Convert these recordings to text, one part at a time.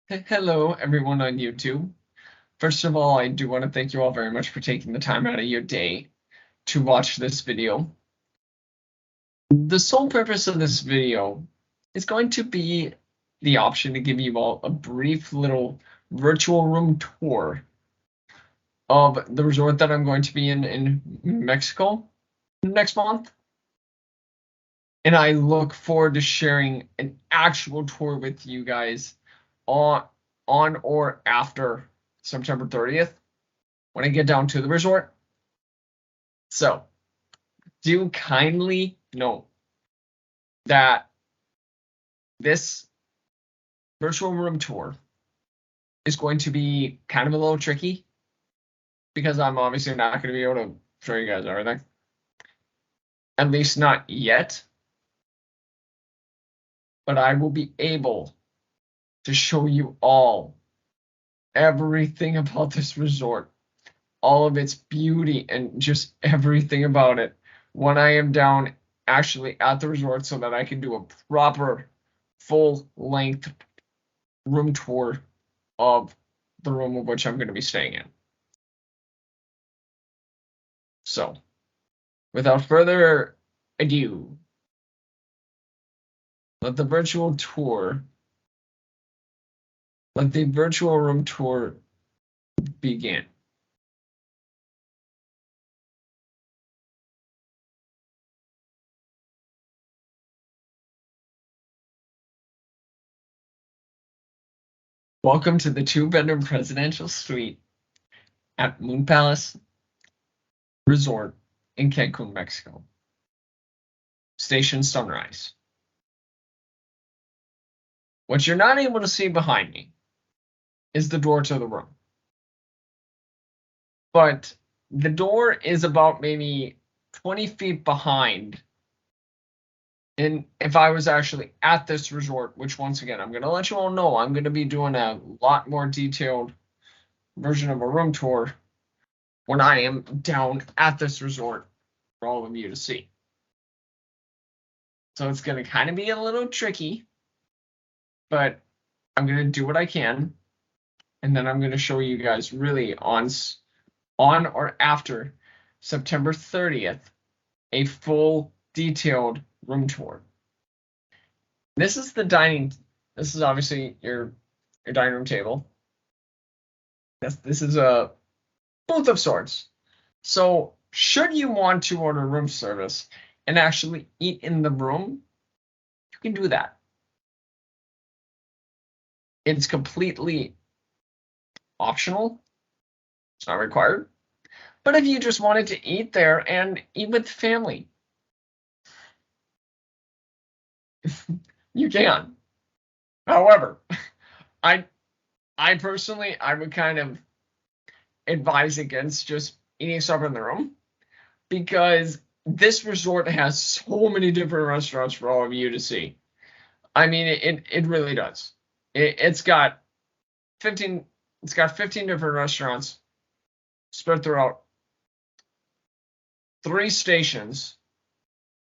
Hello, everyone on YouTube. First of all, I do want to thank you all very much for taking the time out of your day to watch this video. The sole purpose of this video is going to be the option to give you all a brief little virtual room tour of the resort that I'm going to be in Mexico next month. And I look forward to sharing an actual tour with you guys on or after September 30th when I get down to the resort. So do kindly note that this virtual room tour is going to be kind of a little tricky because I'm obviously not going to be able to show you guys everything. At least not yet. But I will be able to show you all everything about this resort, all of its beauty and just everything about it when I am down actually at the resort so that I can do a proper full-length room tour of the room of which I'm going to be staying in. So, without further ado, let the virtual room tour begin. Welcome to the 2-bedroom presidential suite at Moon Palace Resort in Cancun, Mexico. Station Sunrise. What you're not able to see behind me is the door to the room. But the door is about maybe 20 feet behind. And if I was actually at this resort, which once again, I'm going to let you all know, I'm going to be doing a lot more detailed version of a room tour when I am down at this resort for all of you to see. So it's going to kind of be a little tricky, but I'm going to do what I can. And then I'm going to show you guys really on or after September 30th, a full detailed room tour. This is this is obviously your dining room table. This is a booth of sorts. So should you want to order room service and actually eat in the room, you can do that. It's completely optional. It's not required. But if you just wanted to eat there and eat with family, you can. However, I personally, I would kind of advise against just eating stuff in the room because this resort has so many different restaurants for all of you to see. I mean, it really does. It's got 15 different restaurants spread throughout 3 stations,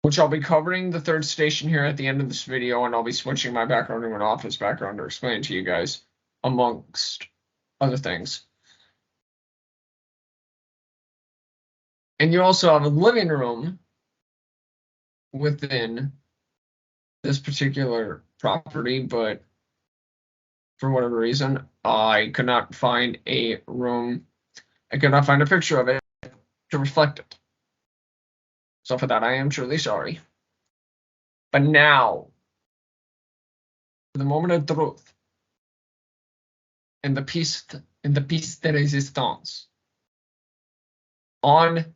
which I'll be covering the 3rd station here at the end of this video, and I'll be switching my background to an office background to explain to you guys, amongst other things. And you also have a living room within this particular property, but for whatever reason, I could not find a room. I could not find a picture of it to reflect it. So for that, I am truly sorry. But now, for the moment of truth, in the piece de resistance, on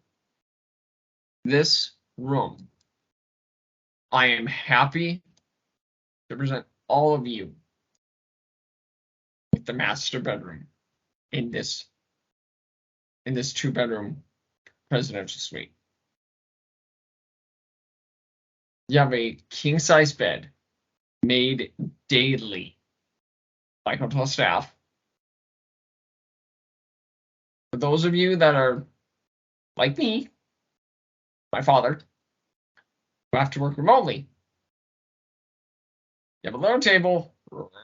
this room, I am happy to present all of you with the master bedroom in this 2-bedroom presidential suite. You have a king-size bed made daily by hotel staff. For those of you that are like me, my father, who have to work remotely, you have a little table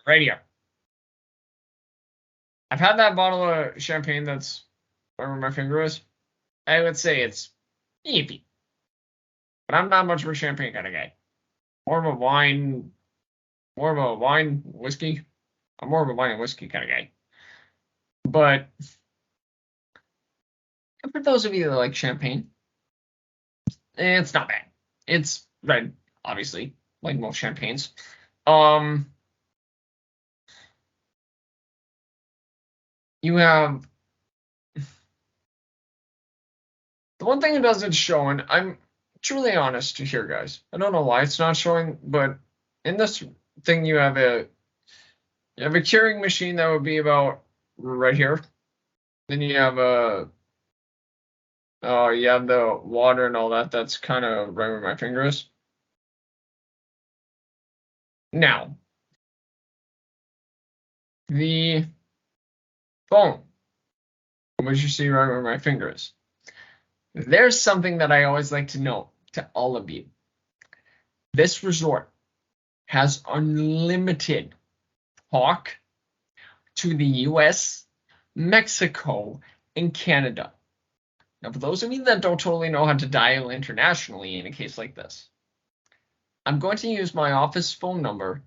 right here. I've had that bottle of champagne that's wherever my finger is. I would say it's iffy. But I'm not much of a champagne kind of guy. More of a wine, whiskey. I'm more of a wine and whiskey kind of guy. But for those of you that like champagne, it's not bad. It's red, obviously, like most champagnes. You have the one thing it doesn't show, and I'm truly honest here, guys. I don't know why it's not showing, but in this thing you have a curing machine that would be about right here. Then you have you have the water and all that. That's kind of right where my finger is. Now, the phone, which you see right where my finger is. There's something that I always like to note to all of you. This resort has unlimited talk to the US, Mexico, and Canada. Now, for those of you that don't totally know how to dial internationally in a case like this, I'm going to use my office phone number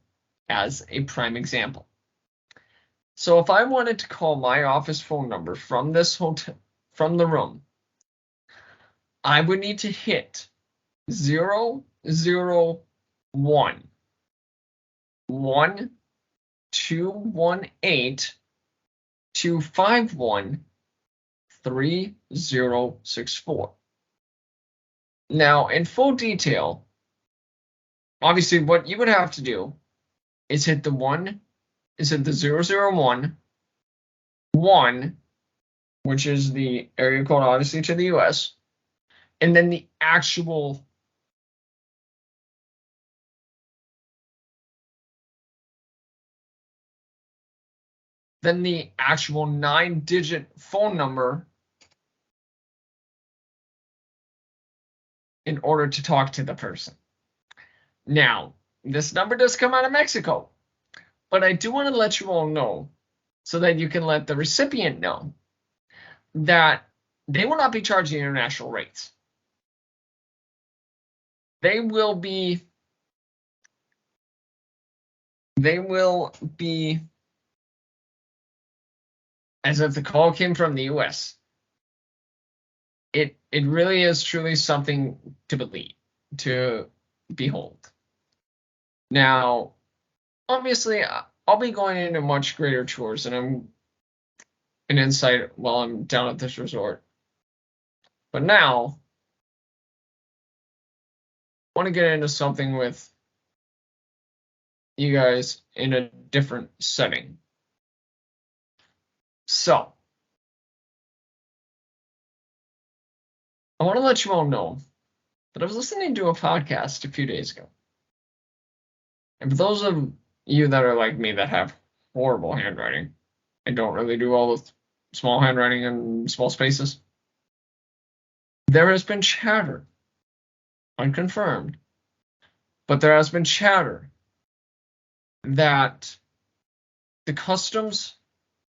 as a prime example. So if I wanted to call my office phone number from this hotel, from the room, I would need to hit 001 1218 251 3064. Now, in full detail, obviously what you would have to do is hit the 001 1, which is the area code obviously to the US, and then the actual then the actual 9-digit phone number in order to talk to the person. Now, this number does come out of Mexico, but I do want to let you all know so that you can let the recipient know that they will not be charging international rates. They will be as if the call came from the US. It really is truly something to behold. Now, obviously, I'll be going into much greater tours, and I'm an insight while I'm down at this resort. But now, I want to get into something with you guys in a different setting. So, I want to let you all know that I was listening to a podcast a few days ago. And for those of you that are like me that have horrible handwriting, I don't really do all the small handwriting in small spaces. There has been chatter, unconfirmed, but there has been chatter that the customs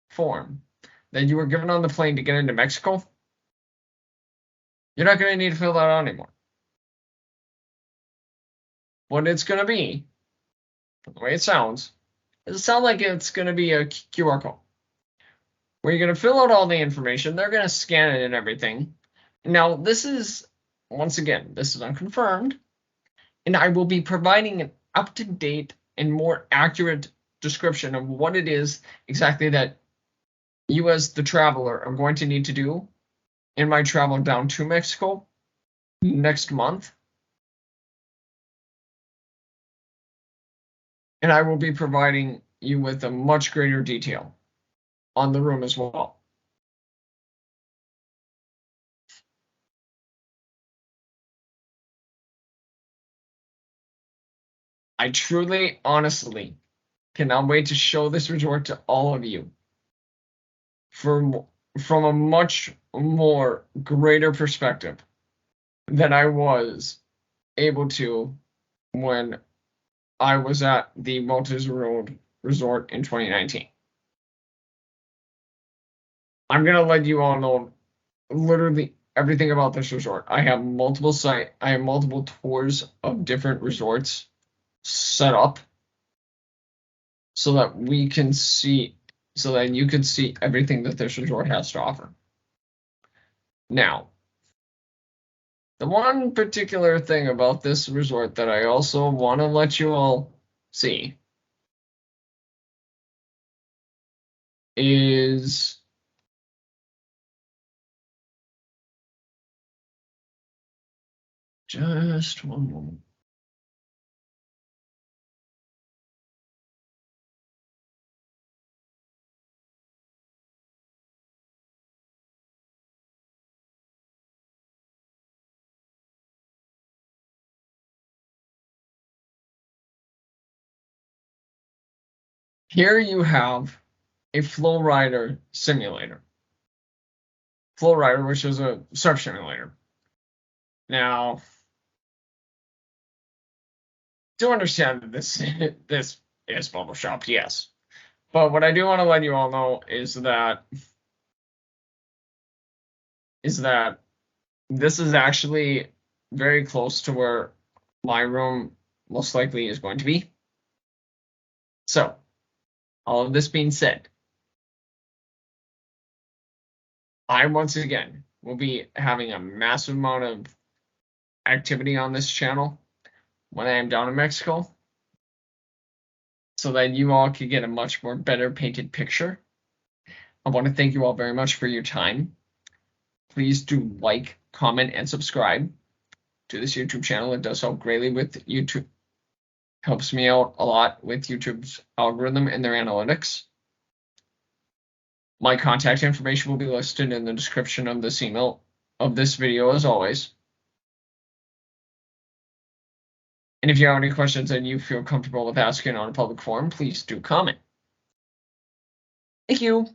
form that you were given on the plane to get into Mexico, you're not going to need to fill that out anymore. What it's going to be, from the way it sounds like it's going to be a QR code where you're going to fill out all the information. They're going to scan it and everything. Now, this is, once again, this is unconfirmed, and I will be providing an up-to-date and more accurate description of what it is exactly that you as the traveler are going to need to do in my travel down to Mexico next month. And I will be providing you with a much greater detail on the room as well. I truly, honestly cannot wait to show this resort to all of you from a much more greater perspective than I was able to when I was at the Maltese Road Resort in 2019. I'm gonna let you all know literally everything about this resort. I have multiple tours of different resorts set up so that we can see so that you can see everything that this resort has to offer. Now, the one particular thing about this resort that I also want to let you all see is just one moment. Here you have a flow rider simulator. Flow rider, which is a surf simulator. Now, do understand that this is bubble shop, yes. But what I do want to let you all know is that this is actually very close to where my room most likely is going to be. So, all of this being said, I once again will be having a massive amount of activity on this channel when I am down in Mexico, so that you all can get a much more better painted picture. I want to thank you all very much for your time. Please do like, comment, and subscribe to this YouTube channel. It does help greatly with YouTube. Helps me out a lot with YouTube's algorithm and their analytics. My contact information will be listed in the description of this video as always. And if you have any questions and you feel comfortable with asking on a public forum, please do comment. Thank you.